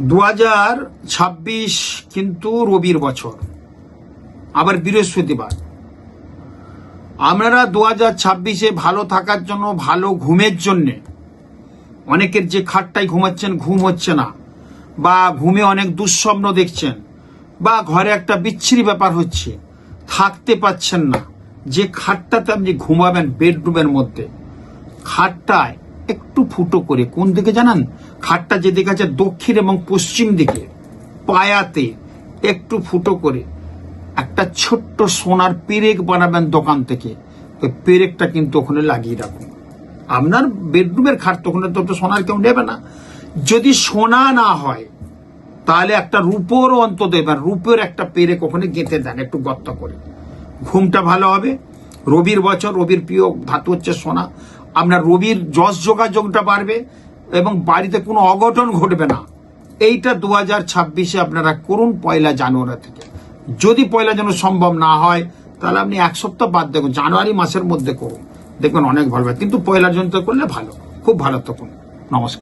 2026 কিন্তু রবির বছর, আবার বৃহস্পতিবার। আপনারা 2026-এ ভালো থাকার জন্য, ভালো ঘুমের জন্যে, অনেকের যে খাটটায় ঘুমাচ্ছেন ঘুম হচ্ছে না, বা ঘুমে অনেক দুঃস্বপ্ন দেখছেন, বা ঘরে একটা বিচ্ছিরি ব্যাপার হচ্ছে, থাকতে পাচ্ছেন না, যে খাটটাতে আপনি ঘুমাবেন বেডরুমের মধ্যে, খাটটায় একটু ফুটো করে, কোন দিকে জানান, খাটটা যেদিকে আছে দক্ষিণ এবং পশ্চিম দিকে, পায়াতে একটু ফুটো করে একটা ছোট্ট সোনার পেরেক বানাবেন দোকান থেকে। ওই পেরেকটা কিন্তু ওখানে লাগিয়ে রাখুন। আপনার বেডরুমের খাট তো ওখানে তো সোনার কেউ নেবে না। যদি সোনা না হয় তাহলে একটা রূপোর অন্তত এবার রূপের একটা পেরেক ওখানে গেঁথে দেন, একটু গর্ত করে। ঘুমটা ভালো হবে। রবির বছর, রবির প্রিয় ধাতু হচ্ছে সোনা। আপনার রবির যশ যোগাযোগটা বাড়বে এবং বাড়িতে কোনো অঘটন ঘটবে না। এইটা 2026-এ আপনারা করুন 1 জানুয়ারি থেকে। যদি 1 জানুয়ারি সম্ভব না হয় তাহলে আপনি 1 সপ্তাহ বাদ দেখুন, জানুয়ারি মাসের মধ্যে করুন, দেখবেন অনেক ভালো হবে। কিন্তু 1 জানুয়ারি করলে ভালো, খুব ভালো। তখন নমস্কার।